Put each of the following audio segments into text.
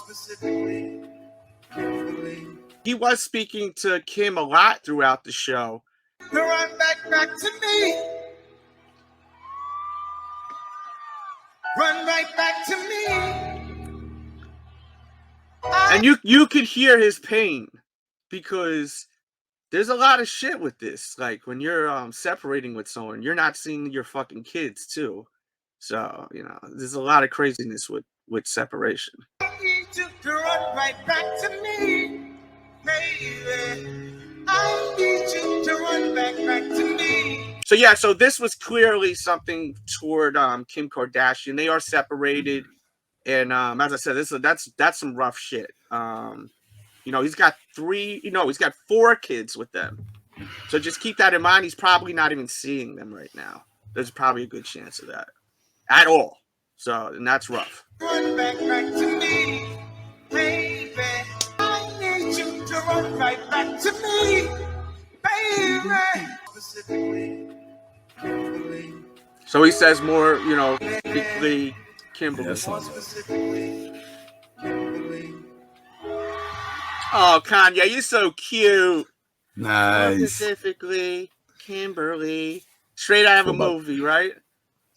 Specifically, he was speaking to Kim a lot throughout the show. Run back to me. Run right back to me. And you could hear his pain because there's a lot of shit with this. Like when you're separating with someone, you're not seeing your fucking kids too. So, you know, there's a lot of craziness with separation. I need you to run right back to me, baby. I need you to run back to me. So yeah, so this was clearly something toward Kim Kardashian. They are separated, and as I said, that's some rough shit. You know, he's got 4 kids with them. So just keep that in mind. He's probably not even seeing them right now. There's probably a good chance of that at all. So, and that's rough. Run back to me, baby. I need you to run right back to me, baby. Specifically, Kimberly. So he says more, you know, specifically Kimberly. Yes, specifically, Kimberly. Oh, Kanye, you're so cute. Nice. Specifically, Kimberly. Straight out of a movie, right?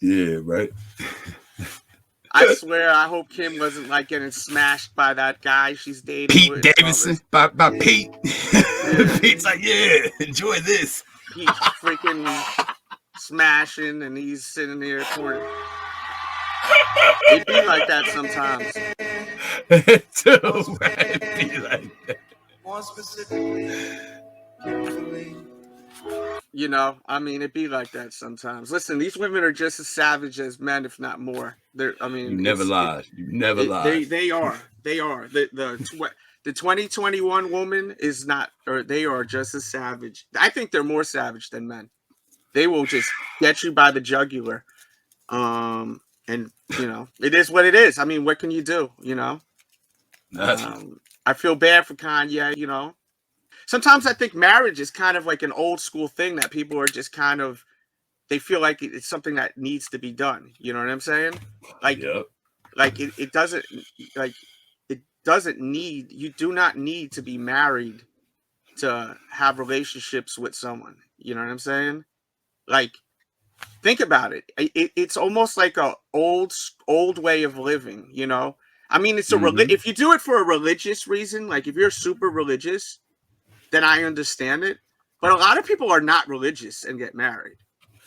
Yeah, right. I swear, I hope Kim wasn't like getting smashed by that guy she's dating. Pete Davidson, by Pete. Pete's like, yeah, enjoy this. He's freaking smashing, and he's sitting there corner. It be like that sometimes. Too, right? It be like that. More specifically, you know, I mean, it be like that sometimes. Listen, these women are just as savage as men, if not more. I mean, you never lied. You never lied. They are. The 2021 woman is not, or they are just as savage. I think they're more savage than men. They will just get you by the jugular. And you know, it is what it is. I mean, what can you do? You know, I feel bad for Kanye. You know, sometimes I think marriage is kind of like an old school thing that people are just kind of, they feel like it's something that needs to be done. You know what I'm saying? Like, yep. Like it doesn't, like it doesn't need, you do not need to be married to have relationships with someone. You know what I'm saying? Like, think about it. It's almost like a old way of living, you know? I mean, it's if you do it for a religious reason, like if you're super religious, then I understand it. But a lot of people are not religious and get married.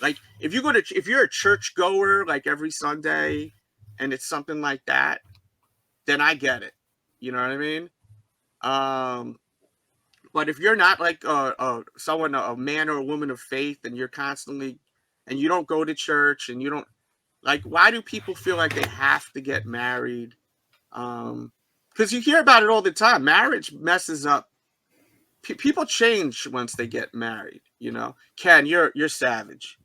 Like if you're a church goer, like every Sunday, and it's something like that, then I get it. You know what I mean? But if you're not like a man or a woman of faith, and you're constantly, and you don't go to church, and you don't, like, why do people feel like they have to get married? Because you hear about it all the time. Marriage messes up. People change once they get married. You know, Ken, you're savage.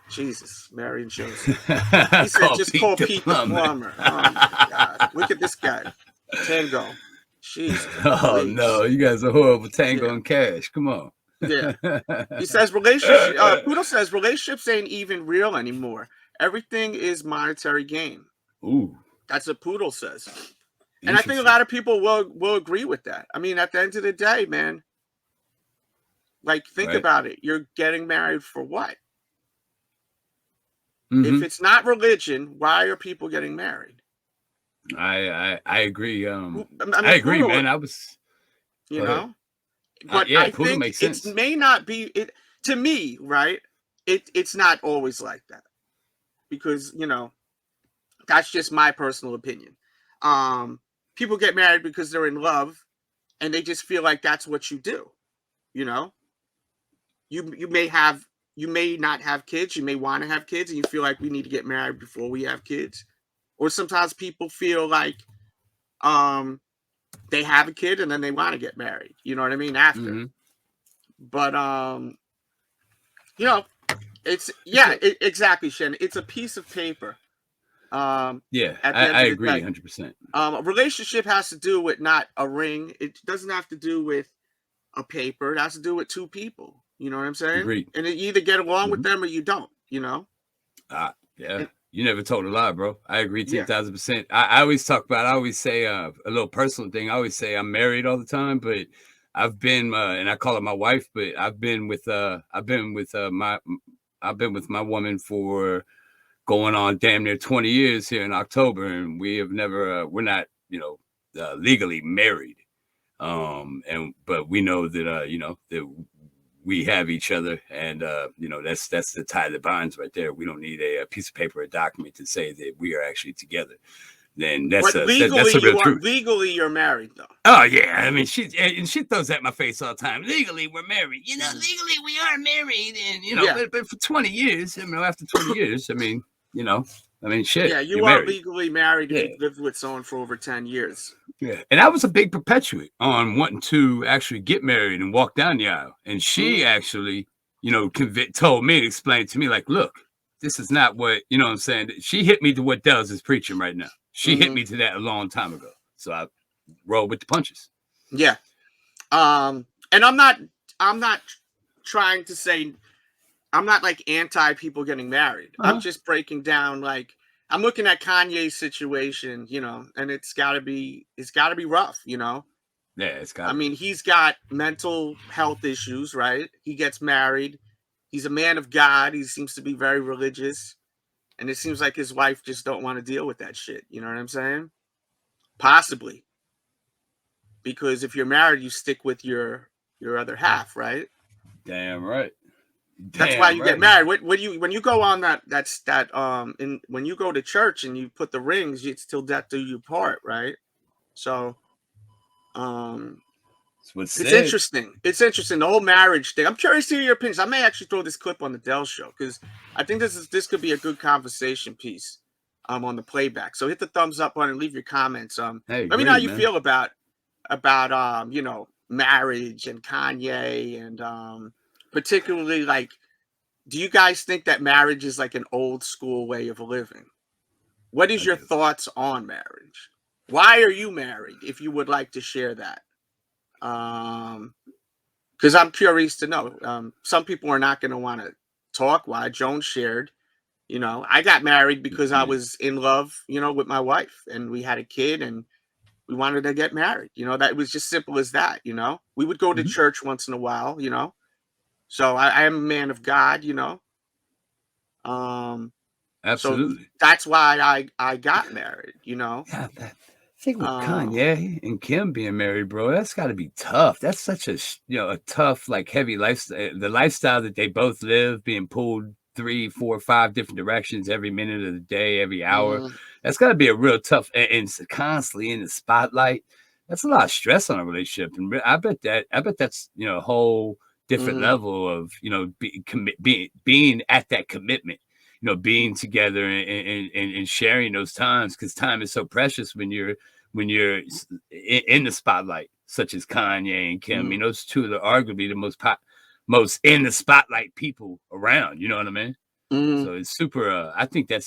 Jesus, Mary and Joseph. He said, just call Pete the plumber. Oh my God! Look at this guy, Tango. Jesus. Oh no, you guys are horrible. Tango and Cash. Come on. Yeah. He says Poodle says relationships ain't even real anymore. Everything is monetary gain. Ooh. That's what Poodle says. And I think a lot of people will agree with that. I mean, at the end of the day, man, like, think about it. You're getting married for what? If it's not religion, why are people getting married? I agree. I agree, Poodle, man. I was, you know, but I think it may not be it to me, right? It's not always like that, because, you know, that's just my personal opinion. People get married because they're in love, and they just feel like that's what you do. You know, you may not have kids, you may want to have kids, and you feel like we need to get married before we have kids. Or sometimes people feel like they have a kid and then they want to get married. You know what I mean? After. But you know, exactly, Shen. It's a piece of paper. I agree 100%. A relationship has to do with not a ring. It doesn't have to do with a paper. It has to do with two people. You know what I'm saying? Agreed. And you either get along with them or you don't, you know? Yeah. You never told a lie, bro. I agree Yeah. 10,000%. I always say a little personal thing. I always say I'm married all the time, but I've been and I call her my wife, but I've been with my woman for going on damn near 20 years here in October, and we have never we're not, legally married. But we know that that we have each other, and that's the tie that binds right there. We don't need a piece of paper, a document to say that we are actually together. Then that's But that's a real truth. legally you're married though. Oh yeah, I mean she throws at my face all the time. Legally we're married, legally we are married, and but for 20 years, after 20 years, shit. Yeah, you you're are married. legally married if you've lived with someone for over 10 years. Yeah, and I was a big perpetuate on wanting to actually get married and walk down the aisle. And she actually, told me to explain to me, like, look, this is not what, you know what I'm saying? She hit me to what Delz is preaching right now. She hit me to that a long time ago. So I roll with the punches. Yeah. And I'm not trying to say, I'm not like anti people getting married. I'm just breaking down, like, I'm looking at Kanye's situation, and it's gotta be rough, Yeah, it's got. I mean, he's got mental health issues, right? He gets married. He's a man of God. He seems to be very religious. And it seems like his wife just don't want to deal with that shit. You know what I'm saying? Possibly. Because if you're married, you stick with your other half, right? Damn right. That's why you get married. When you go on when you go to church and you put the rings, it's till death do you part, right? So it's interesting. It's interesting, the whole marriage thing. I'm curious to hear your opinions. I may actually throw this clip on the Delz show because I think this could be a good conversation piece on the playback. So hit the thumbs up button and leave your comments. Let me know how you feel about marriage and Kanye, and particularly, like, do you guys think that marriage is like an old school way of living? What is your thoughts on marriage? Why are you married? If you would like to share that. Because I'm curious to know. Some people are not going to want to talk. Why? Joan shared, I got married because I was in love, with my wife, and we had a kid, and we wanted to get married. That was just simple as that. We would go to church once in a while. So I am a man of God. Absolutely. So that's why I got married. Yeah, I think with Kanye and Kim being married, bro, that's got to be tough. That's such a a tough, like, heavy lifestyle. The lifestyle that they both live, being pulled 3, 4, 5 different directions every minute of the day, every hour. That's got to be a real tough, and constantly in the spotlight. That's a lot of stress on a relationship, and I bet that's a whole different level of being at that commitment. Being together and sharing those times, because time is so precious when you're in the spotlight, such as Kanye and Kim. Those two are arguably the most in the spotlight people around. You know what I mean? So it's super. I think that's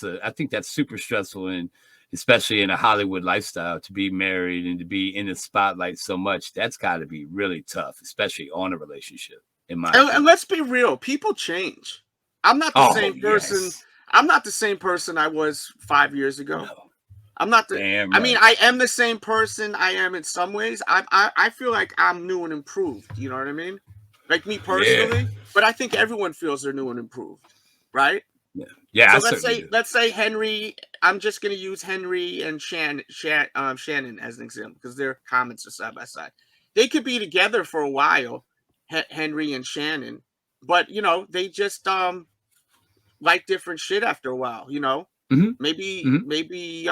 super stressful, and especially in a Hollywood lifestyle, to be married and to be in the spotlight so much. That's got to be really tough, especially on a relationship. And let's be real, people change. I'm not the same person. Yes. I'm not the same person I was 5 years ago. No. I'm not the. Damn right. I mean, I am the same person I am in some ways. I feel like I'm new and improved. You know what I mean? Like me personally, but I think everyone feels they're new and improved, right? Yeah. Yeah. So let's say Henry. I'm just going to use Henry and Shannon as an example because their comments are side by side. They could be together for a while, Henry and Shannon, but they just like different shit after a while. Maybe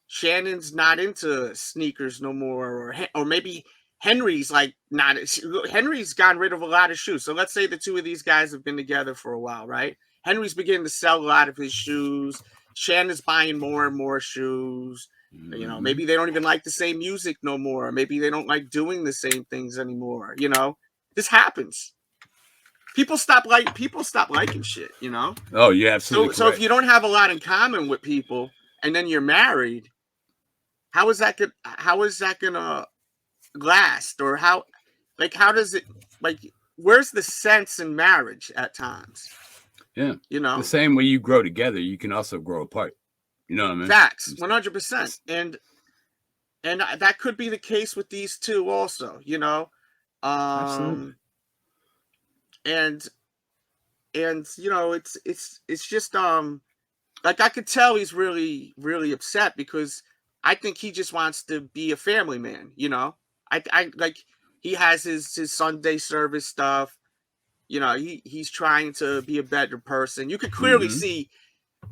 Shannon's not into sneakers no more, or maybe Henry's like not. Henry's gotten rid of a lot of shoes. So let's say the two of these guys have been together for a while, right? Henry's beginning to sell a lot of his shoes. Shannon's buying more and more shoes. Maybe they don't even like the same music no more. Maybe they don't like doing the same things anymore. This happens. People stop liking shit. Oh, yeah, absolutely. So if you don't have a lot in common with people, and then you're married, how is that gonna last? Or how does it, like, where's the sense in marriage at times? Yeah. You The know, same way you grow together, you can also grow apart. You know what I mean? facts, 100%. And that could be the case with these two also. You know, Absolutely. um, and you know, it's just like I could tell he's really really upset because I think he just wants to be a family man. You know, I like he has his Sunday service stuff. You know, he's trying to be a better person. You could clearly Mm-hmm. see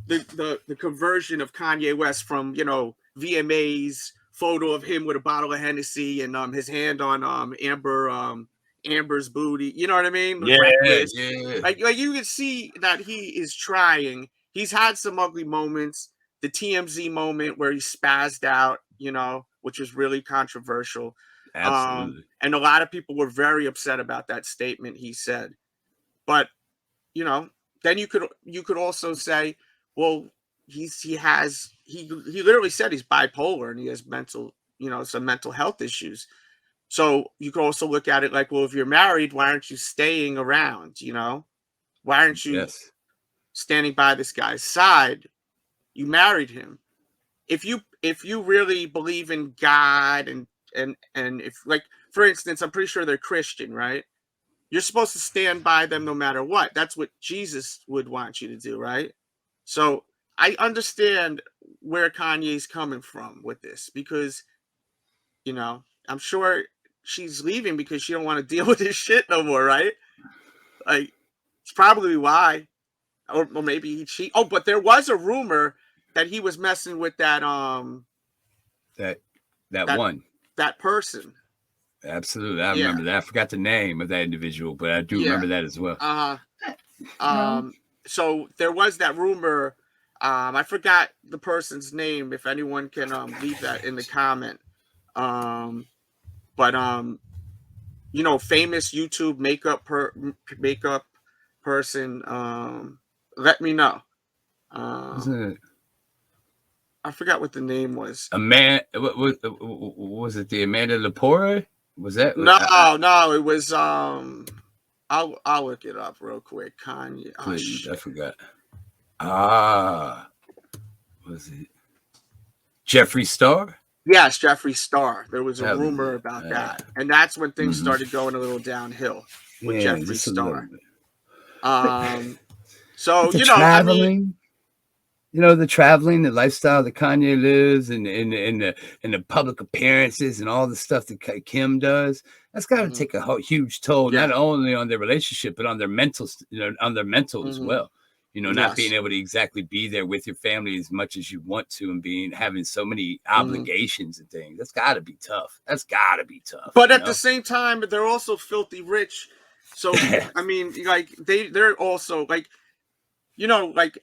the conversion of Kanye West from, you know, VMA's photo of him with a bottle of Hennessy and his hand on Amber's booty. You know what I mean? Yeah, Reckless. yeah. Like you can see that he is trying. He's had some ugly moments. The TMZ moment where he spazzed out, you know, which was really controversial. Absolutely. And a lot of people were very upset about that statement he said. But you know, then you could also say, well, he literally said he's bipolar and he has mental, you know, some mental health issues. So you could also look at it like, well, if you're married, why aren't you staying around? You know, why aren't you Yes. standing by this guy's side? You married him. If you really believe in God and if like for instance, I'm pretty sure they're Christian, right? You're supposed to stand by them no matter what. That's what Jesus would want you to do, right? So I understand where Kanye's coming from with this because, you know, I'm sure she's leaving because she don't want to deal with this shit no more, right? Like, it's probably why. Or maybe he cheat. Oh, but there was a rumor that he was messing with That that one. that person. Absolutely. I Yeah. remember that. I forgot the name of that individual, but I do Yeah. remember that as well. Uh-huh. So there was that rumor. I forgot the person's name. If anyone can leave that in the comment. Um, but you know, famous YouTube makeup person. Let me know. Was Um, it I forgot what the name was. a man? What was it? The Amanda Lepore? Was that? No, no, it was I'll look it up real quick. Kanye. Oh Please, I shit. forgot. Ah, was it Jeffree Star? Yes, Jeffree Star. There was a That was rumor it. about that, and that's when things Mm-hmm. started going a little downhill with Yeah, Jeffree just a little Star. bit. So But the you know, I mean, traveling, the traveling, the lifestyle that Kanye lives, and the public appearances, and all the stuff that Kim does, that's got to mhm, take a huge toll, yeah, not only on their relationship, but on their mental, on their mental as hmm well. Not being yes, able to exactly be there with your family as much as you want to, and having so many hmm obligations and things. That's got to be tough. That's got to be tough. but at the same time, they're also filthy rich. So I mean, like they're also like, you know, like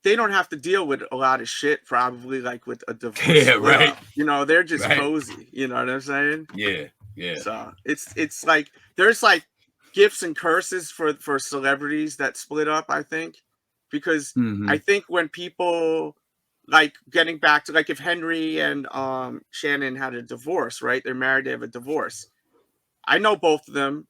they don't have to deal with a lot of shit probably like with a divorce Yeah, split right, up. You know, they're just right. cozy. You know what I'm saying? Yeah, yeah. So it's like there's like gifts and curses for celebrities that split up, I think. Because Mm-hmm. I think when people like getting back to like if Henry and Shannon had a divorce, right? They're married, they have a divorce. I know both of them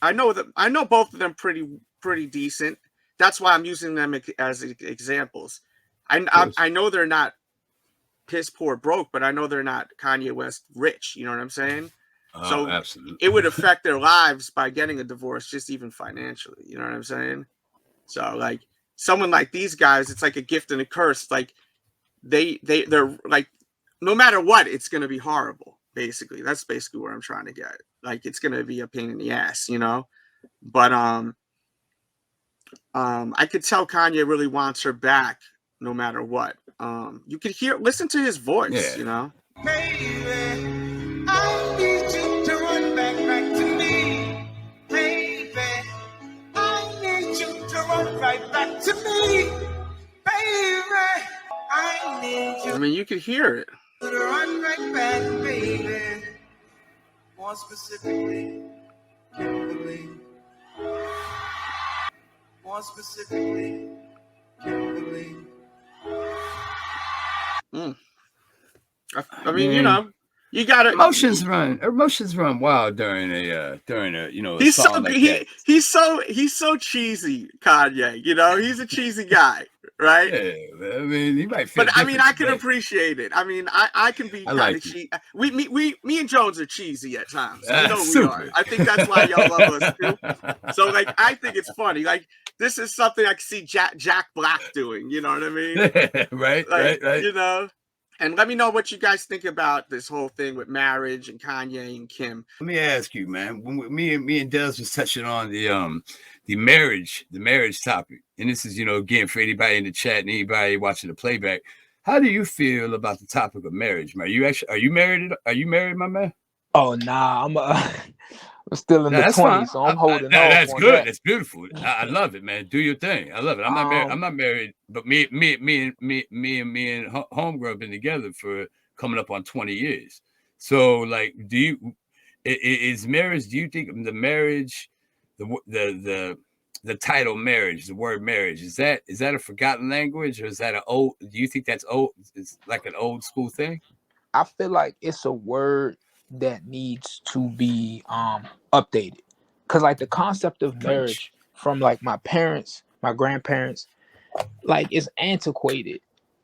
I know both of them pretty decent. That's why I'm using them as examples. Of course. I know they're not piss poor broke, but I know they're not Kanye West rich. You know what I'm saying? Oh, So it absolutely. would affect their lives by getting a divorce, just even financially. You know what I'm saying? So like someone like these guys, it's like a gift and a curse. Like they're like no matter what, it's gonna be horrible. Basically, that's basically where I'm trying to get. Like it's gonna be a pain in the ass, you know. But I could tell Kanye really wants her back, no matter what. You could listen to his voice, Yeah. you know. Baby, I need you to run back to me. Baby, I need you to run right back to me. Baby, I need you I mean, you could hear it. to run right back, baby. More specifically, Kimberly. More specifically, Kimberly. Mm. I I mean, you mean, know, You gotta emotions run wild during a a He's song so like that. he's so cheesy, Kanye. You know, he's a cheesy guy, right? Yeah, I mean, he might feel But I mean, I can different today. appreciate it. I mean, I can be I kind like of it. cheesy. Me and Jones are cheesy at times. You know we Super. are. I think that's why y'all love us too. So like, I think it's funny. Like, this is something I can see Jack Black doing. You know what I mean? Right, Like, right. you know. And let me know what you guys think about this whole thing with marriage and Kanye and Kim. Let me ask you, man. When me and Delz was touching on the marriage topic, and this is, again, for anybody in the chat and anybody watching the playback. How do you feel about the topic of marriage, man? Are you married? Are you married, my man? Oh nah, I'm still in the 20s, so I'm holding off. That's on good. that. That's beautiful. I love it, man. Do your thing. I love it. I'm not married. I'm not married, but me and homegirl have been together for coming up on 20 years. So, like, is marriage? Do you think the marriage, the title marriage, the word marriage, is that a forgotten language, or is that do you think that's old? It's like an old school thing? I feel like it's a word that needs to be updated, because like the concept of marriage from like my parents, my grandparents, like it's antiquated.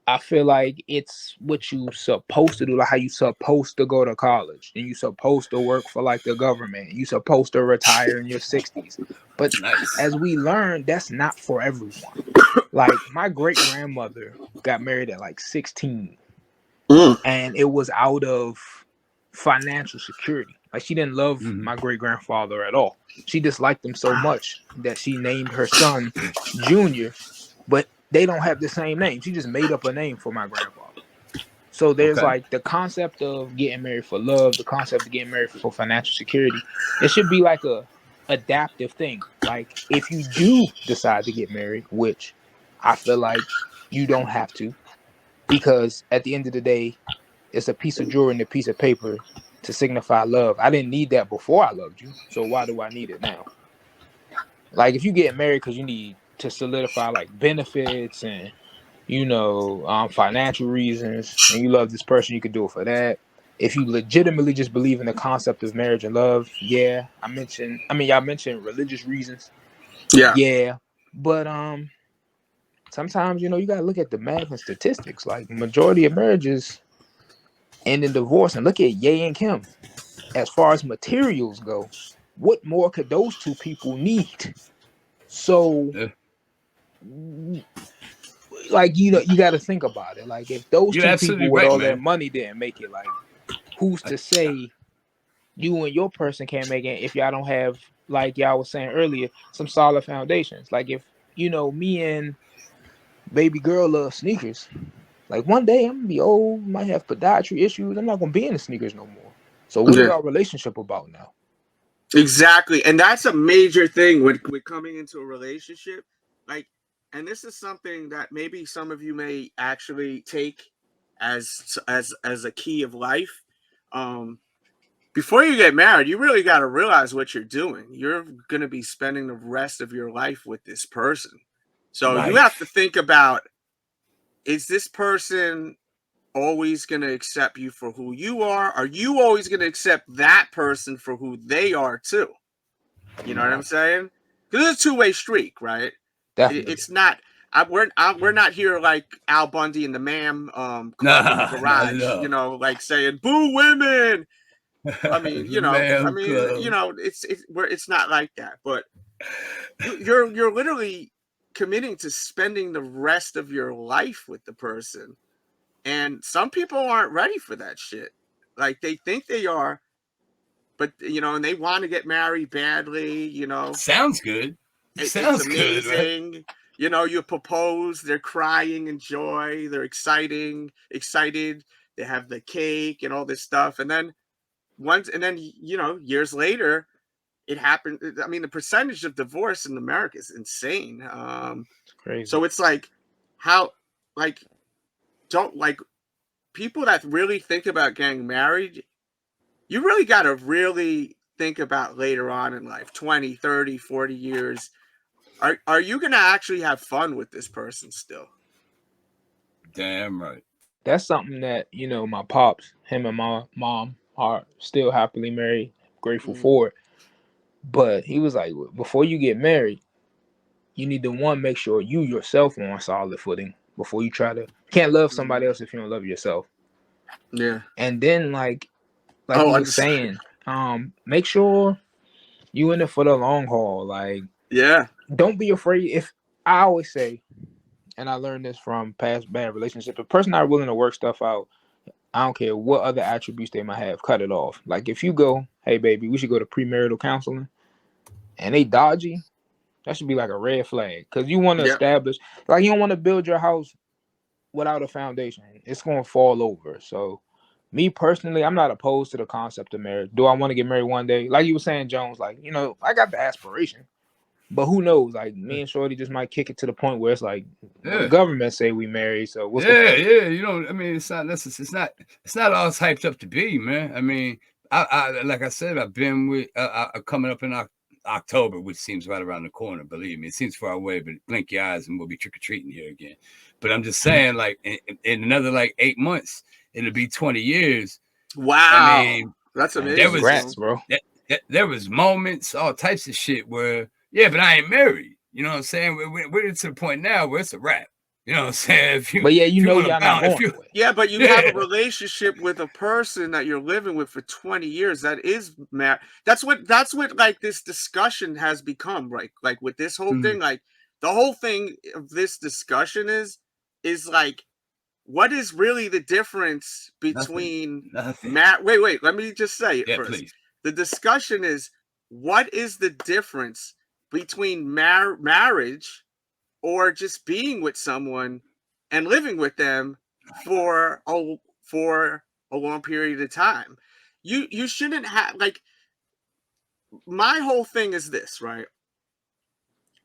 I feel like it's what you supposed to do, like how you supposed to go to college and you supposed to work for like the government, you supposed to retire in your 60s. But as we learned, that's not for everyone. Like my great grandmother got married at like 16, and it was out of financial security. Like she didn't love my great grandfather at all. She disliked him so much that she named her son Junior, but they don't have the same name. She just made up a name for my grandfather. So there's like the concept of getting married for love, the concept of getting married for financial security. It should be like a adaptive thing. Like if you do decide to get married, which I feel like you don't have to, because at the end of the day, it's a piece of jewelry and a piece of paper to signify love. I didn't need that before I loved you, so why do I need it now? Like if you get married because you need to solidify like benefits and financial reasons, and you love this person, you could do it for that. If you legitimately just believe in the concept of marriage and love, y'all mentioned religious reasons. Yeah. But sometimes, you gotta look at the math and statistics. Like majority of marriages end in divorce. And look at Ye and Kim. As far as materials go, what more could those two people need? So like you got to think about it. Like if those two people with all their money didn't make it, like who's to say you and your person can't make it if y'all don't have, like y'all was saying earlier, some solid foundations? Like if me and baby girl love sneakers, like one day I'm gonna be old, might have podiatry issues, I'm not gonna be in the sneakers no more. So what is our relationship about now? Exactly. And that's a major thing with coming into a relationship. Like, and this is something that maybe some of you may actually take as a key of life. Before you get married, you really got to realize what you're doing. You're going to be spending the rest of your life with this person. So you have to think about, is this person always going to accept you for who you are? Are you always going to accept that person for who they are too? You know what I'm saying? Because it's a two-way street, right? Definitely. It's not. We're not here like Al Bundy and the Ma'am Club in the garage. Like saying "boo women." I mean, it's not like that. But you're literally committing to spending the rest of your life with the person. And some people aren't ready for that shit. Like they think they are, but and they want to get married badly. Sounds good. Sounds amazing. Good, right? You propose. They're crying in joy. They're excited. They have the cake and all this stuff, and then years later, it happened. I mean, the percentage of divorce in America is insane. Crazy. So it's like people that really think about getting married, you really got to really think about later on in life, 20, 30, 40 years. Are you going to actually have fun with this person still? Damn right. That's something that, my pops, him and my mom, are still happily married, grateful Mm. for it. But he was like, before you get married, you need to make sure you yourself are on solid footing before you try to. Can't love somebody else if you don't love yourself. Yeah. And then like Oh, he was understood. saying, make sure you in it for the long haul. Like, Yeah. don't be afraid. If I always say, and I learned this from past bad relationships, a person not willing to work stuff out, I don't care what other attributes they might have, cut it off. Like if you go, hey baby, we should go to premarital counseling, and they dodgy, that should be like a red flag. Cause you want to Yeah. establish, like you don't want to build your house without a foundation. It's gonna fall over. So me personally, I'm not opposed to the concept of marriage. Do I want to get married one day? Like you were saying, Jones, like, you know, I got the aspiration. But who knows? Like me and Shorty just might kick it to the point where it's like, well, the government say we married, so what's the point? Yeah. You know, I mean, it's not necessary. It's not all it's hyped up to be, man. I mean, I like I said, I've been with coming up in October, which seems right around the corner. Believe me, it seems far away, but blink your eyes and we'll be trick or treating here again. But I'm just saying, like in another like 8 months, it'll be 20 years. Wow. I mean, that's amazing. There was Congrats, bro. There was moments, all types of shit where, yeah, but I ain't married. You know what I'm saying? We're to the point now where it's a wrap. You know what I'm saying? But yeah, you know y'all not going away. Yeah, but you have a relationship with a person that you're living with for 20 years. That is that's what like this discussion has become, right? Like with this whole thing, like the whole thing of this discussion is like, what is really the difference between wait, let me just say it first. Please. The discussion is, what is the difference between marriage or just being with someone and living with them for a long period of time? You shouldn't have, like, my whole thing is this, right?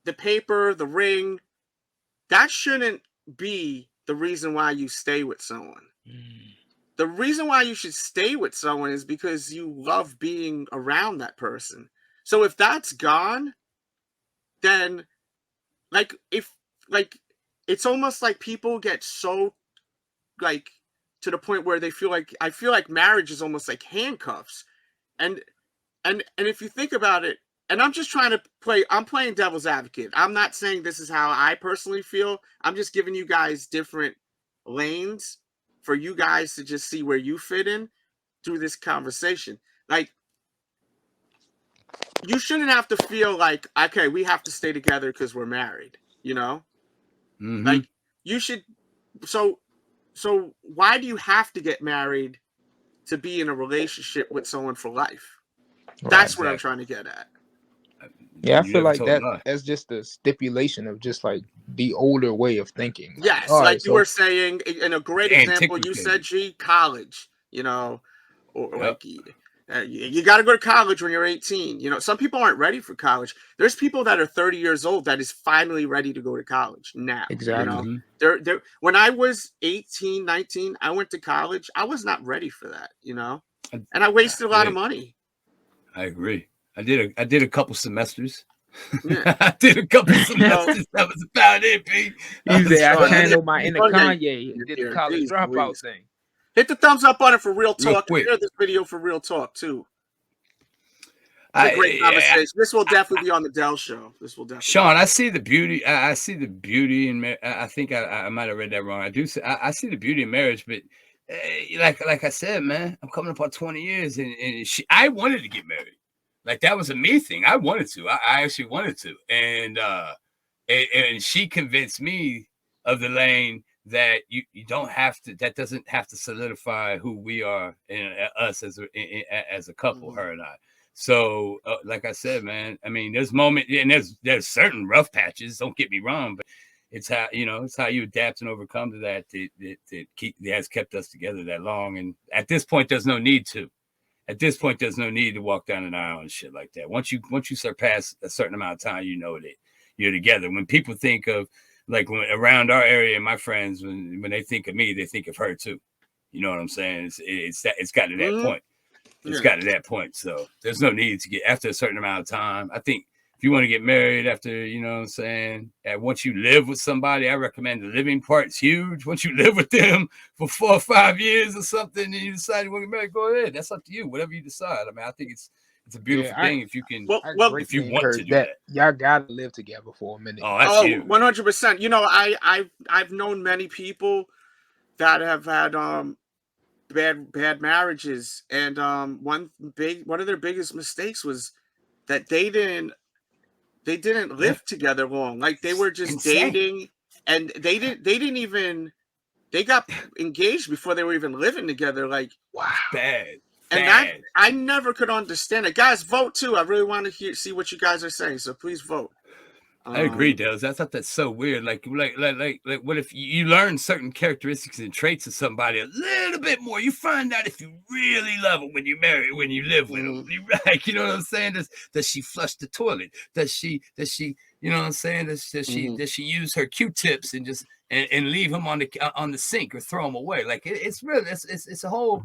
The paper, the ring, that shouldn't be the reason why you stay with someone. The reason why you should stay with someone is because you love being around that person. So if that's gone, then it's almost like people get so like to the point where they feel like, I feel like marriage is almost like handcuffs. And if you think about it, and I'm just trying to I'm playing devil's advocate. I'm not saying this is how I personally feel. I'm just giving you guys different lanes for you guys to just see where you fit in through this conversation. Like, you shouldn't have to feel like, okay, we have to stay together because we're married, you know? Like, you should, so why do you have to get married to be in a relationship with someone for life? That's what I'm trying to get at. Yeah, I feel like that's just the stipulation of just like the older way of thinking. Yes, like you were saying, in a great example, you said, college, you know, or like you got to go to college when you're 18. You know, some people aren't ready for college. There's people that are 30 years old that is finally ready to go to college now. Exactly. You know? When I was 18, 19, I went to college. I was not ready for that, you know, and I wasted a lot of money. I agree. I did a couple semesters. Yeah. I did a couple semesters. That was about it, B. I channeled my inner Kanye and did the college dropout thing. Hit the thumbs up on it for real talk. Share this video for real talk too. It's a great conversation. This will definitely be on the Delz show. This will definitely. Sean, I see the beauty. I see the beauty in. I think I might have read that wrong. I see the beauty in marriage, but like I said, man, I'm coming up on 20 years, and I wanted to get married. Like, that was a me thing. I wanted to. I actually wanted to, and she convinced me of the lane that you don't have to. That doesn't have to solidify who we are and us as a couple, her and I. So, like I said, man, I mean, there's moments, and there's certain rough patches. Don't get me wrong, but it's how you adapt and overcome to that has kept us together that long. And at this point, there's no need to. At this point, there's no need to walk down an aisle and shit like that. Once you surpass a certain amount of time, you know that you're together. When people think of, like, around our area, and my friends, when they think of me, they think of her too. You know what I'm saying? It's got to that point. It's got to that point. So there's no need to get, after a certain amount of time. I think if you want to get married after, you know what I'm saying, and once you live with somebody, I recommend the living part's huge. Once you live with them for 4 or 5 years or something, and you decide you want to get married, go ahead. That's up to you, whatever you decide. I mean, I think it's a beautiful thing if you can, if you want to do that. Y'all gotta live together for a minute. Oh, that's huge. 100%. You know, I've known many people that have had bad marriages, and one of their biggest mistakes was that they didn't live together long. Like they were just dating, and they got engaged before they were even living together. Like, wow, bad. And that I never could understand it. Guys, vote too. I really want to see what you guys are saying, so please vote. I agree, Delz. I thought that's so weird. Like, what if you learn certain characteristics and traits of somebody a little bit more? You find out if you really love them when you marry, when you live with them. Like, you know what I'm saying? Does she flush the toilet? Does she? You know what I'm saying? Does she use her Q-tips and just and leave them on the sink or throw them away? Like, it's really it's a whole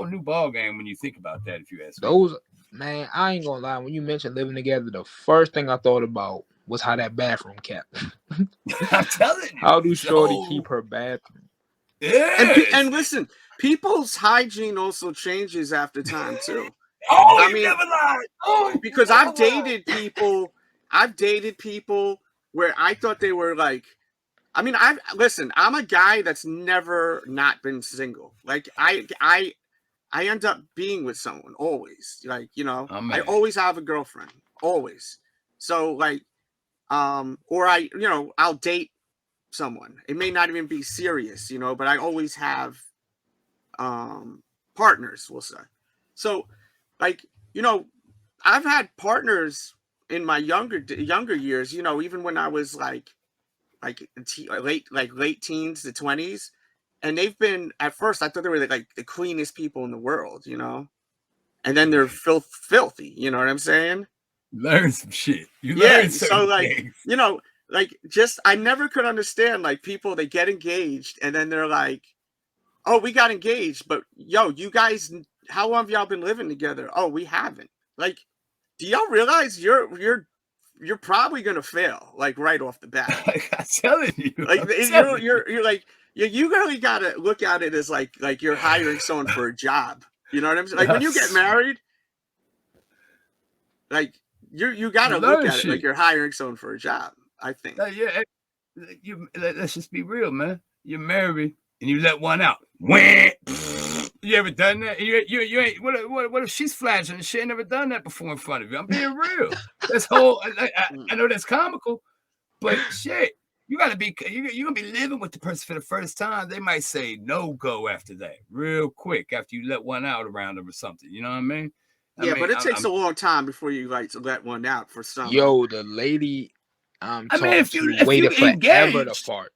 new ball game when you think about that. If you ask me. Man, I ain't gonna lie. When you mentioned living together, the first thing I thought about was how that bathroom kept. I'm telling you. How do Shorty keep her bathroom? Yeah. And listen, people's hygiene also changes after time too. I mean, never lied. Because I've dated people where I thought they were like, I mean, I'm a guy that's never not been single. Like I end up being with someone always. Like, you know, I always have a girlfriend, always. So like, or I'll date someone. It may not even be serious, you know, but I always have partners, we'll say. So like, you know, I've had partners in my younger years, you know, even when I was like late teens to 20s, and they've been, at first I thought they were like the cleanest people in the world, you know, and then they're filthy, you know what I'm saying? Learn some shit. So like things. You know, like just I never could understand like people, they get engaged and then they're like, oh, we got engaged, but yo, you guys, how long have y'all been living together? Oh, we haven't. Like, do y'all realize you're probably gonna fail like right off the bat? I'm telling you, like you're like you really gotta look at it as like you're hiring someone for a job. You know what I'm saying? Like when you get married, like you gotta look at it like you're hiring someone for a job. I think. Let's just be real, man. You're married and you let one out. You ever done that? You ain't. What if she's flashing and she ain't never done that before in front of you? I'm being real. That's whole. I know that's comical, but shit, you gotta be. You're gonna be living with the person for the first time. They might say no go after that, real quick after you let one out around them or something. You know what I mean? Yeah, but it takes a long time before you like to let one out for some. Yo, the lady if you waited forever to fart.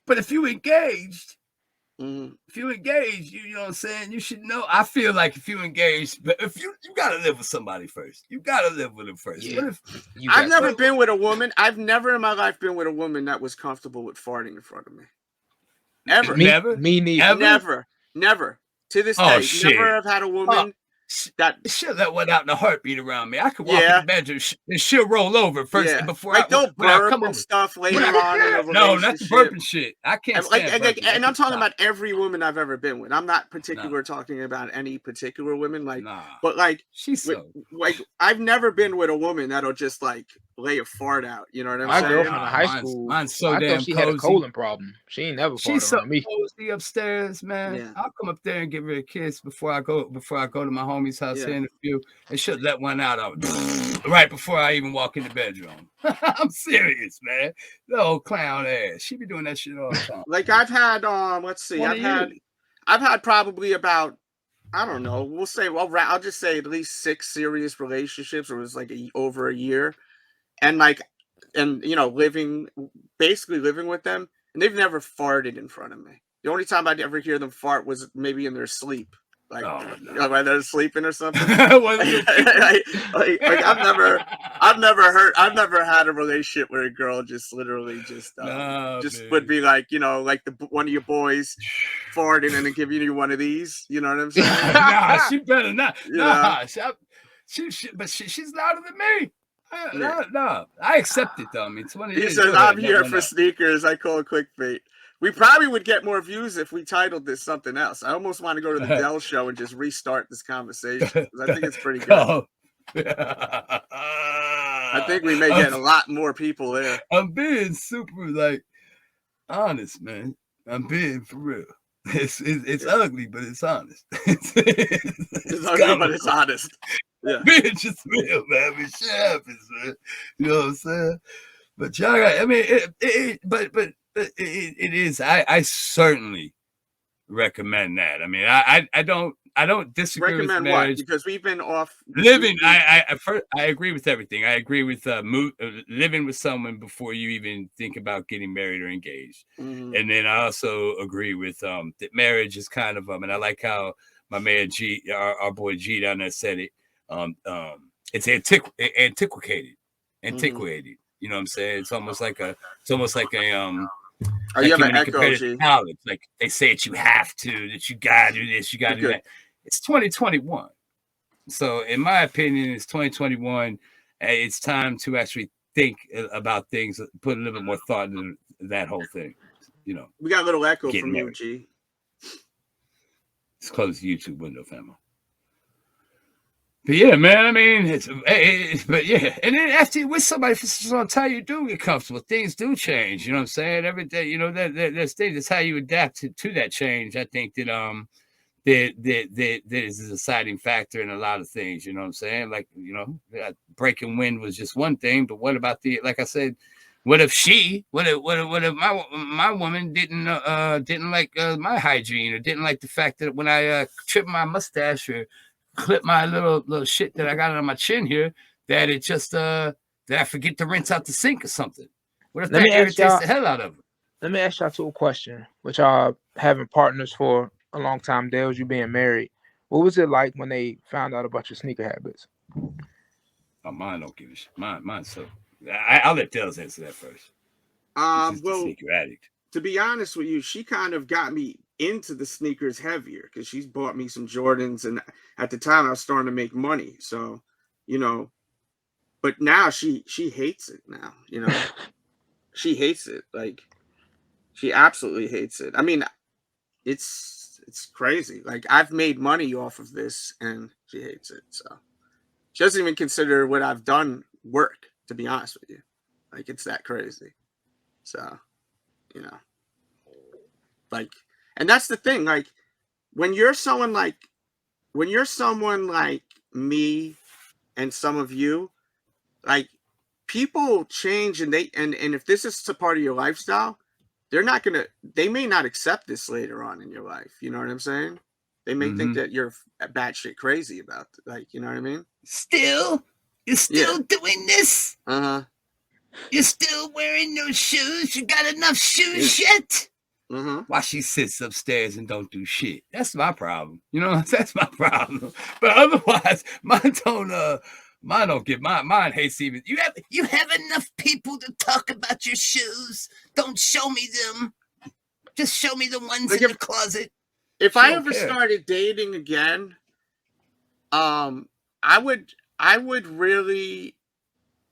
But if you engaged. If you engage, you know what I'm saying, you should know. I feel like if you engage, but if you gotta live with somebody first. You gotta live with them first. Yeah. I've never been with a woman. I've never in my life been with a woman that was comfortable with farting in front of me. Ever. Me neither. Never. To this day, never have had a woman she'll let one out in a heartbeat around me. I could walk in the bedroom and she'll roll over first before like don't burp and stuff later on. No, not the burping shit. I can't stand and I'm talking about every woman I've ever been with. I'm not talking about any particular women. Like, but like she's like I've never been with a woman that'll just like lay a fart out. You know what I'm saying? My girlfriend in high school, mine's so damn thought she had a colon problem. She ain't never farted around me. Cozy upstairs, man. Yeah. I'll come up there and give her a kiss before I go to my homie's house here in a few, and she'll let one out right before I even walk in the bedroom. I'm serious, man. The old clown ass. She be doing that shit all the time. Like I've had let's see, I've had probably about, I don't know, we'll say, well, I'll just say at least 6 serious relationships where it was like over a year. And you know, basically living with them, and they've never farted in front of me. The only time I'd ever hear them fart was maybe in their sleep, like when they're sleeping or something. like I've never had a relationship where a girl just literally would be like, you know, like one of your boys farting and then giving you one of these. You know what I'm saying? Nah, she better not. Nah, she's louder than me. No, I accept it though. I mean, 20 He years. says, Go ahead, I'm here for sneakers. I call it clickbait. We probably would get more views if we titled this something else. I almost want to go to the Delz show and just restart this conversation because I think it's pretty good. I think we may get a lot more people there. I'm being super like honest, man. I'm being for real. It's ugly, but it's honest. It's ugly, but it's honest. Yeah, being just real, man. I mean, shit happens, man. You know what I'm saying? But y'all got, I mean, it is. I certainly recommend that. I mean, I don't disagree recommend with marriage. what? Because we've been off Living. I agree with everything. I agree with living with someone before you even think about getting married or engaged. Mm-hmm. And then I also agree with that marriage is kind of and I like how my man G, our boy G down there said it. It's antiquated. Mm-hmm. You know what I'm saying? It's almost like a Oh, like you have an when you echo, compare it G. to college, like they say that you have to, that you gotta do this, you gotta do that. It's 2021. So in my opinion, it's 2021. It's time to actually think about things, put a little bit more thought into that whole thing. You know, We got a little echo from married. you, G. Let's close the YouTube window, family. But yeah, man, I mean, but yeah, and then after you're with somebody for some time, you do get comfortable. Things do change. You know what I'm saying? Every day, you know, there's things. That's how you adapt to that change. I think that there is a deciding factor in a lot of things. You know what I'm saying? Like, you know, breaking wind was just one thing, but what about like I said, what if my woman didn't like my hygiene, or didn't like the fact that when I trim my mustache or clip my little shit that I got on my chin here, that it just that I forget to rinse out the sink or something? What if that irritates the hell out of it? Let me ask y'all two a question, which y'all having partners for a long time. Delz, you being married, what was it like when they found out about your sneaker habits? Oh, mine don't give a shit. Mine. So I'll let Delz answer that first. Well, sneaker addict. To be honest with you, she kind of got me into the sneakers heavier because she's bought me some Jordans, and at the time I was starting to make money. So, you know, but now she hates it now, you know. She hates it. Like, she absolutely hates it. I mean, it's crazy. Like, I've made money off of this and she hates it. So she doesn't even consider what I've done work, to be honest with you. Like, it's that crazy. So, you know, like, and that's the thing. Like, when you're someone like me and some of you, like, people change, and if this is a part of your lifestyle, they may not accept this later on in your life. You know what I'm saying? They may think that you're batshit crazy about it. Like, you know what I mean? You're still doing this? Uh-huh. You're still wearing those shoes? You got enough shoes yet? Mm-hmm. While she sits upstairs and don't do shit. That's my problem. You know, that's my problem. But otherwise, mine don't get mine hates even. You have enough people to talk about your shoes. Don't show me them. Just show me the ones in the closet. If I ever started dating again, I would really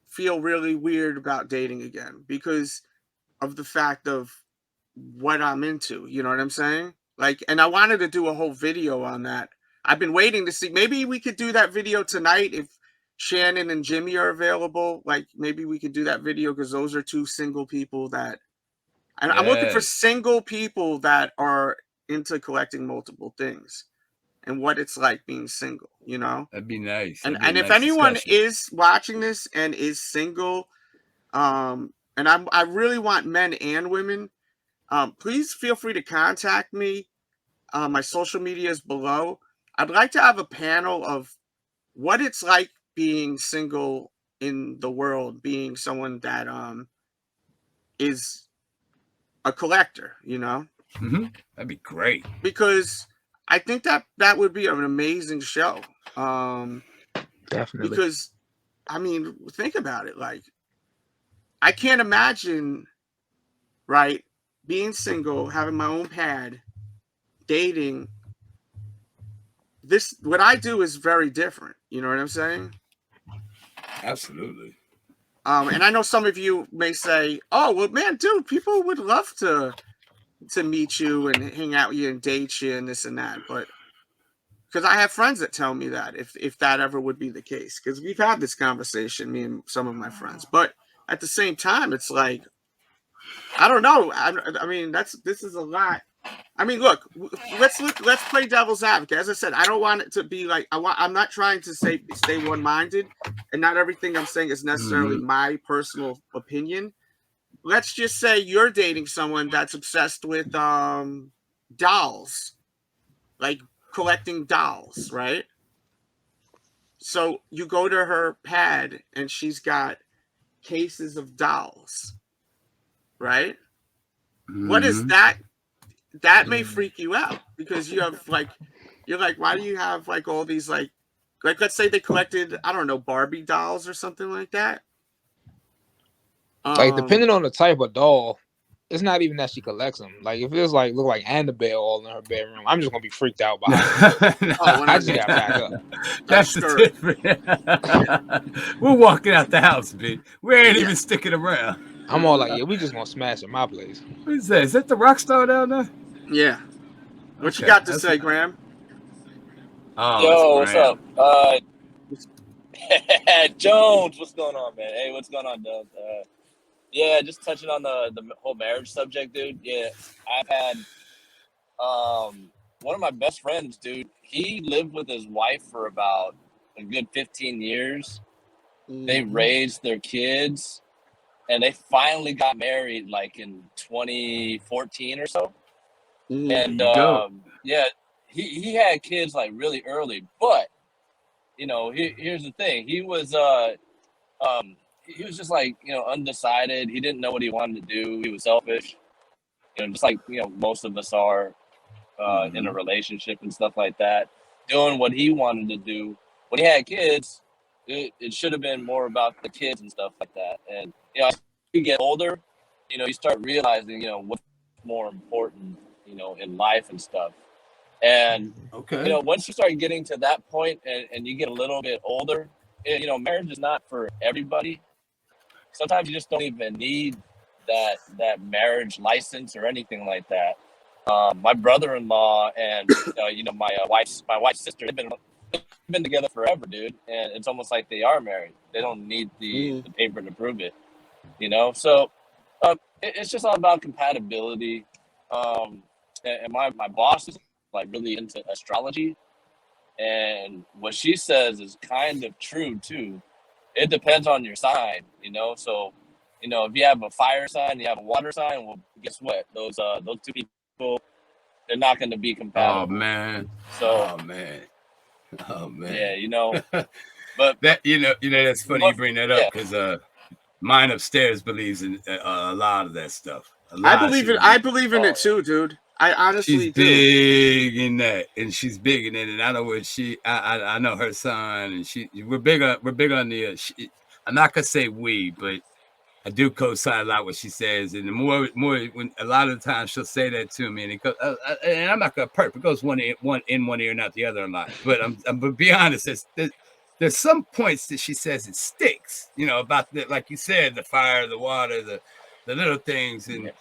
feel really weird about dating again because of the fact of what I'm into. You know what I'm saying? Like, and I wanted to do a whole video on that. I've been waiting to see. Maybe we could do that video tonight if Shannon and Jimmy are available. Like, maybe we could do that video because those are two single people that, and I'm looking for single people that are into collecting multiple things and what it's like being single, you know? That'd be nice. And if anyone is watching this and is single, and I really want men and women, please feel free to contact me. My social media is below. I'd like to have a panel of what it's like being single in the world, being someone that is a collector, you know? That'd be great. Because I think that would be an amazing show. Definitely. Because, I mean, think about it. Like, I can't imagine, right, being single, having my own pad, dating. What I do is very different. You know what I'm saying? Absolutely. And I know some of you may say, "Oh, well, man, dude, people would love to meet you and hang out with you and date you and this and that." But because I have friends that tell me that if that ever would be the case, because we've had this conversation, me and some of my friends. But at the same time, it's like, I don't know. I mean, this is a lot. I mean, look, let's play devil's advocate. As I said, I don't want it to be like I'm not trying to stay one-minded, and not everything I'm saying is necessarily my personal opinion. Let's just say you're dating someone that's obsessed with dolls, like collecting dolls, right? So you go to her pad and she's got cases of dolls, right? What is that? That may freak you out because you have you're like, why do you have like all these like let's say they collected, I don't know, Barbie dolls or something like that. Like depending on the type of doll, it's not even that she collects them. Like if it was like look like Annabelle all in her bedroom, I'm just gonna be freaked out by it. I just got back up. That's the difference. We're walking out the house, B. We ain't even sticking around. I'm all like, yeah, we just gonna smash at my place. What is that? Is that the rock star down there? Yeah. What you got to say, Graham? Oh, yo, what's up? Jones, what's going on, man? Hey, what's going on, Delz? Yeah, just touching on the whole marriage subject, dude. Yeah, I've had one of my best friends, dude. He lived with his wife for about a good 15 years. They raised their kids, and they finally got married like in 2014 or so. And yeah, he had kids like really early, but you know, here's the thing. He was just like, you know, undecided. He didn't know what he wanted to do. He was selfish, you know, just like, you know, most of us are in a relationship and stuff like that, doing what he wanted to do. When he had kids, it should have been more about the kids and stuff like that. And, you know, as you get older, you know, you start realizing, you know, what's more important, you know, in life and stuff. And, you know, once you start getting to that point and you get a little bit older, you know, marriage is not for everybody. Sometimes you just don't even need that marriage license or anything like that. My brother-in-law and, you know, my wife's sister, they've been together forever, dude. And it's almost like they are married. They don't need the paper to prove it, you know? So it's just all about compatibility. And my boss is like really into astrology, and what she says is kind of true too. It depends on your sign, you know. So, you know, if you have a fire sign, you have a water sign. Well, guess what? Those two people, they're not going to be compatible. Oh man. So, oh man. Yeah, you know. But that you know that's funny you bring that up because mine upstairs believes in a lot of that stuff. I believe in it too, dude. I honestly she's big in that, and she's big in it, and I know what I know her son, and we're big on the. I'm not gonna say we, but I do co-sign a lot what she says, and the more when a lot of the times she'll say that to me, and it goes, and I'm not gonna perp. It goes one in one ear, not the other a lot. But but be honest, there's some points that she says it sticks, you know, about like you said, the fire, the water, the little things, and.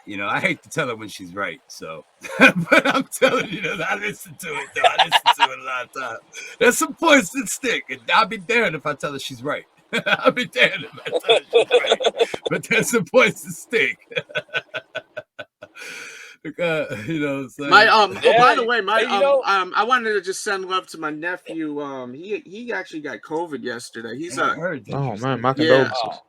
You know, I hate to tell her when she's right, so but I'm telling you that I listen to it though. I listen to it a lot of times. There's some points that stick, and I'll be damned if I tell her she's right. I'll be damned if I tell her she's right. But there's some points that stick. Because, you know, so. By the way, I wanted to just send love to my nephew. He actually got COVID yesterday. He's oh man, my condolences.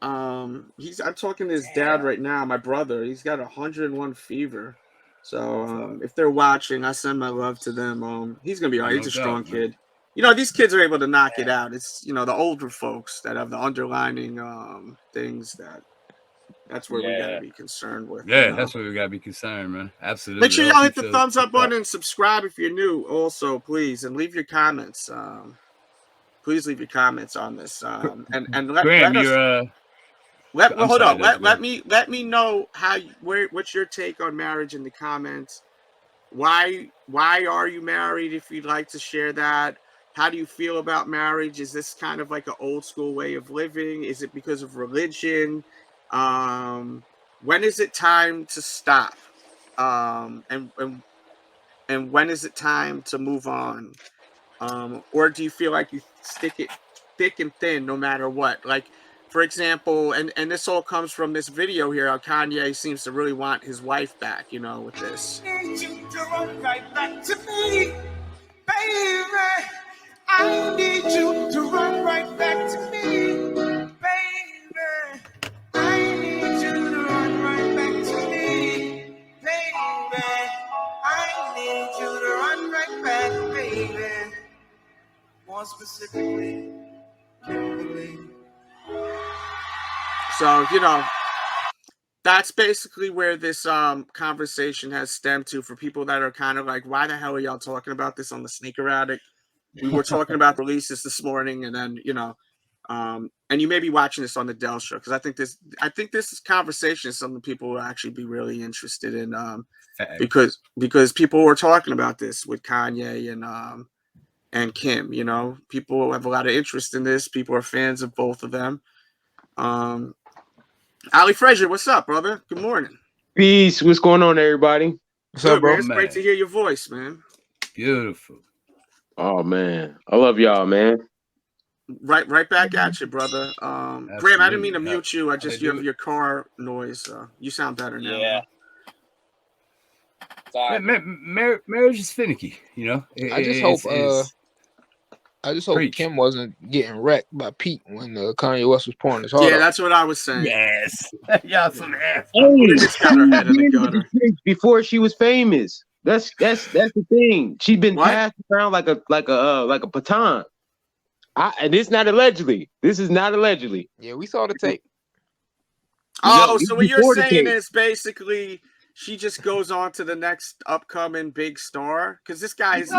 I'm talking to his dad right now, my brother. He's got 101 fever. So if they're watching, I send my love to them. He's gonna be all right. He's a strong kid. You know, these kids are able to knock it out. It's, you know, the older folks that have the underlining things that's where we gotta be concerned with. Yeah, that's where we gotta be concerned, man. Absolutely. Make sure y'all hit the thumbs up button and subscribe if you're new, also, please, and leave your comments. Please leave your comments on this. And let us. Hold on. Let me know what's your take on marriage in the comments. Why are you married? If you'd like to share that, How do you feel about marriage? Is this kind of like an old school way of living? Is it because of religion? When is it time to stop? And when is it time to move on? Or do you feel like you stick it thick and thin no matter what? Like, for example, and this all comes from this video here, how Kanye seems to really want his wife back, you know, with this. I need you to run right back to me, baby. I need you to run right back to me, baby. I need you to run right back to me, baby. I need you to run right back, baby. More specifically, Kimberly. So, you know, that's basically where this conversation has stemmed to for people that are kind of like, why the hell are y'all talking about this on the Sneaker Addict? We were talking about releases this morning, and then, you know, and you may be watching this on the Delz show, because I think this conversation is something people will actually be really interested in, because people were talking about this with Kanye and Kim. You know, people have a lot of interest in this. People are fans of both of them. Ali Frazier, what's up, brother? Good morning. Peace. What's going on, everybody? What's up, bro? Man? It's great to hear your voice, man. Beautiful. Oh man, I love y'all, man. Right back at you, brother. Graham, I didn't mean to mute you. I just your car noise. You sound better now. Yeah. Sorry. Marriage is finicky, you know. I just hope Preach. Kim wasn't getting wrecked by Pete when Kanye West was pouring his heart Yeah, out. that's what I was saying. Yes. Y'all some ass. Hey, Just got her head in the gutter. before she was famous. That's the thing. She's been What? passed around like a baton. And this not allegedly. This is not allegedly. Yeah, we saw the tape. Oh, No, so what you're before the saying tape. is basically she just goes on to the next upcoming big star? Because this guy is No,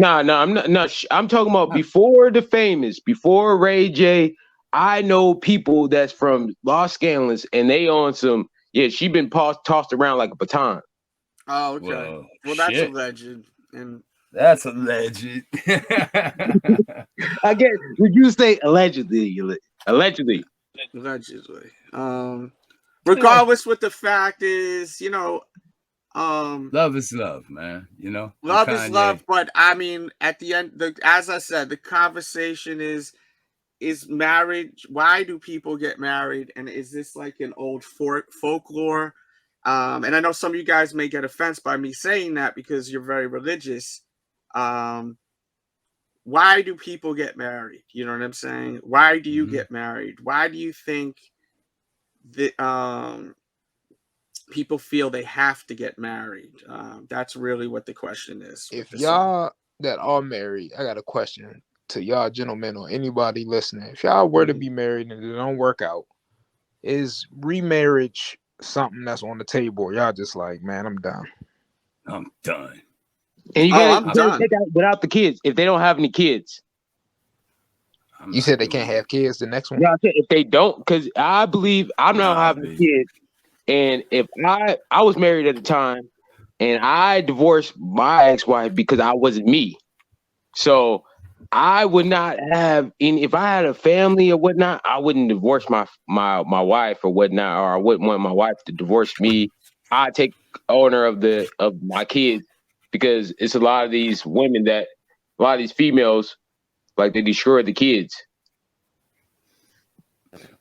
I'm not. No, I'm talking about before the famous, before Ray J. I know people that's from Los Angeles, and they on some. Yeah, she been tossed around like a baton. Oh, okay. Whoa, Well, that's shit. alleged. And That's a legend. I guess would you say allegedly? Allegedly. allegedly. Regardless, what the fact is, you know, Love is love, man. You know, love is love. But I mean, at the end, as I said, the conversation is marriage. Why do people get married? And is this like an old folklore? And I know some of you guys may get offense by me saying that because you're very religious. Why do people get married? You know what I'm saying? Why do you get married? Why do you think that people feel they have to get married? That's really what the question is. If y'all that are married, I got a question to y'all gentlemen or anybody listening. If y'all were to be married and it don't work out, is remarriage something that's on the table? Or y'all just like, man, I'm done. I'm done. And you I'm gotta done. take out without the kids if they don't have any kids. You said they can't have kids. The next one. Yeah, I said if they don't, because I believe I'm not having kids. And if I was married at the time, and I divorced my ex-wife because I wasn't me, so I would not have any. If I had a family or whatnot, I wouldn't divorce my wife or whatnot, or I wouldn't want my wife to divorce me. I'd take owner of my kids, because it's a lot of these women a lot of these females, like, they destroy the kids.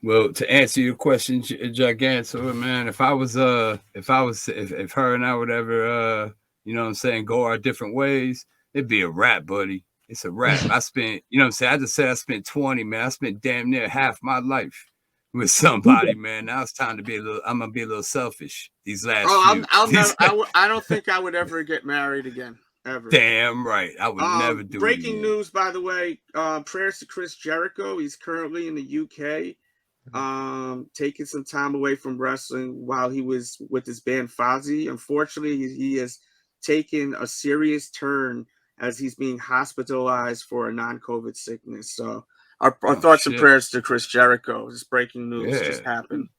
Well, to answer your question, Giganto, man, if her and I would ever, you know what I'm saying, go our different ways, it'd be a wrap, buddy. It's a wrap. I spent, you know what I'm saying, I just said I spent 20, man. I spent damn near half my life with somebody, man. Now it's time to I'm gonna be a little selfish these last few. I don't think I would ever get married again. Ever. Damn right. I would never do it. Breaking news, by the way, prayers to Chris Jericho. He's currently in the UK. Taking some time away from wrestling while he was with his band Fozzy. Unfortunately, he has taken a serious turn as he's being hospitalized for a non-COVID sickness. So our thoughts and prayers to Chris Jericho. This breaking news just happened.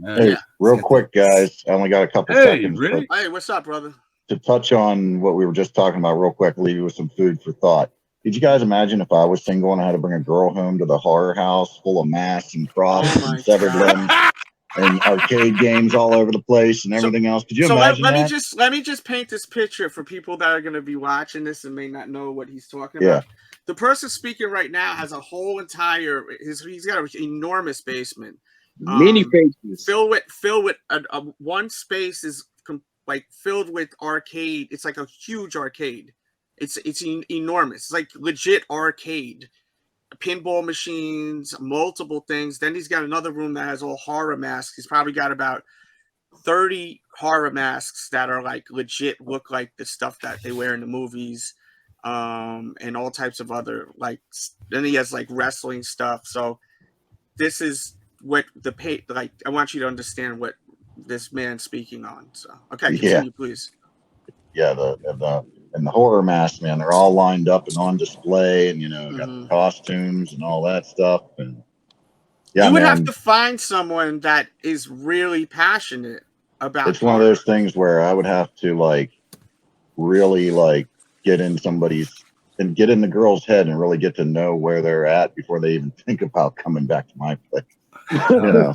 Hey, real quick, guys. I only got a couple seconds. Really? Hey, what's up, brother? To touch on what we were just talking about real quick, leave you with some food for thought. Could you guys imagine if I was single and I had to bring a girl home to the horror house full of masks and crosses and severed limbs and arcade games all over the place and everything else? Could you imagine let that? let me just paint this picture for people that are going to be watching this and may not know what he's talking about. The person speaking right now has a whole entire he's got an enormous basement, many faces, filled with one space is like filled with arcade. It's like a huge arcade. It's enormous. It's like legit arcade, pinball machines, multiple things. Then he's got another room that has all horror masks. He's probably got about 30 horror masks that are like legit, look like the stuff that they wear in the movies, and all types of other like. Then he has like wrestling stuff. So this is what like. I want you to understand what this man's speaking on. So okay, continue, please. Yeah, and the horror masks, man, they're all lined up and on display, and got the costumes and all that stuff. And you would have to find someone that is really passionate about. It's one of those things where I would have to like really like get in the girl's head and really get to know where they're at before they even think about coming back to my place. I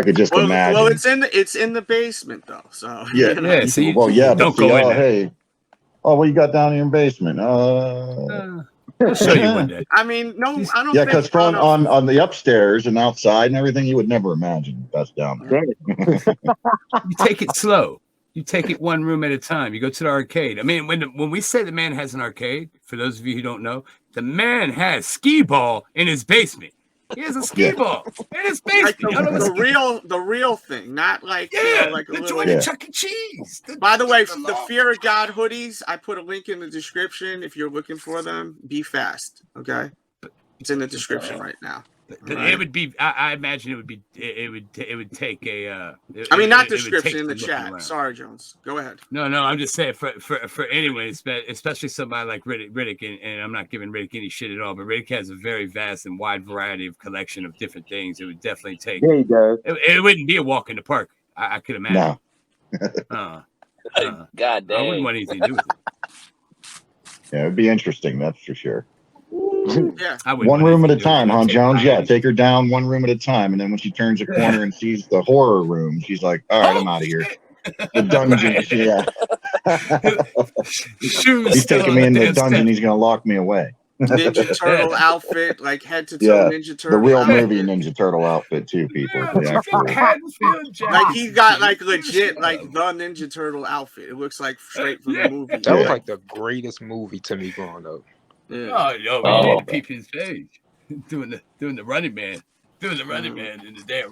could just imagine. Well, it's in the basement though, so yeah. See, don't go in there. Hey, what you got down in your basement? I'll show you one day. I mean, no, I don't. Yeah, because on the upstairs and outside and everything, you would never imagine that's down there. You take it slow. You take it one room at a time. You go to the arcade. I mean, when we say the man has an arcade, for those of you who don't know, the man has skee ball in his basement. He has a skee ball in his basement. Like the real thing, not like like a little Chuck E. Cheese. By the way, the Fear of God hoodies, I put a link in the description if you're looking for them. Be fast, okay? It's in the description right now. But it would be. I imagine it would be. It would take a. Not description in the chat. Around. Sorry, Jones. Go ahead. No. I'm just saying for anyone, especially somebody like Riddick, and I'm not giving Riddick any shit at all, but Riddick has a very vast and wide variety of collection of different things. It would definitely take. Yeah, he does. It wouldn't be a walk in the park. I could imagine. No. God damn. I wouldn't want anything to do with it. Yeah, it'd be interesting. That's for sure. Yeah. One room at a time, huh, Jones? Yeah, take her down one room at a time, and then when she turns a corner and sees the horror room, she's like, "All right, I'm out of here." The dungeon, He's taking me in the dungeon. He's gonna lock me away. Ninja Turtle outfit, like head to toe Ninja Turtle. The real outfit. movie Ninja Turtle outfit too, people. Like he got like legit like the Ninja Turtle outfit. It looks like straight from the movie. That was like the greatest movie to me growing up. Yeah. Oh, peep his page, doing the running man, in the damn.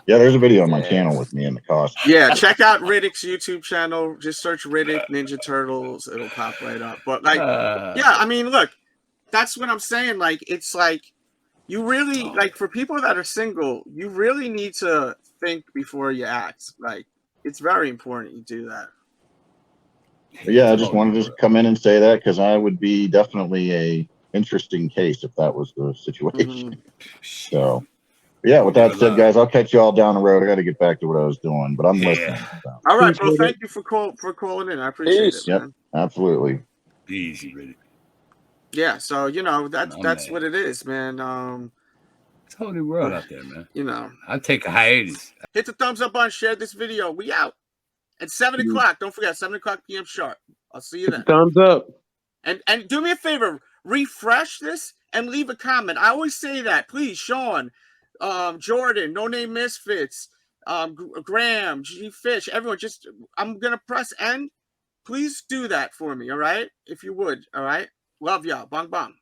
Yeah, there's a video on my channel with me in the costume. Yeah, check out Riddick's YouTube channel. Just search Riddick Ninja Turtles. It'll pop right up. But like, I mean, look, that's what I'm saying. Like, it's like you really like for people that are single, you really need to think before you act. Like, it's very important you do that. But yeah, I just wanted to come in and say that because I would be definitely a interesting case if that was the situation. So, yeah, with that said, guys, I'll catch you all down the road. I got to get back to what I was doing, but I'm listening. So. All right, bro. Thank you for calling in. I appreciate it. Yep, man. Absolutely. Easy, really. Yeah, so that's what it is, man. It's a whole new world out there, man. I'll take a hiatus. Hit the thumbs up button, share this video. We out. At 7 o'clock, don't forget, 7 o'clock p.m. sharp. I'll see you then. Thumbs up. And do me a favor, refresh this and leave a comment. I always say that. Please, Sean, Jordan, No Name Misfits, Graham, G Fish, everyone, I'm going to press end. Please do that for me, all right? If you would, all right? Love y'all. Bong, bong.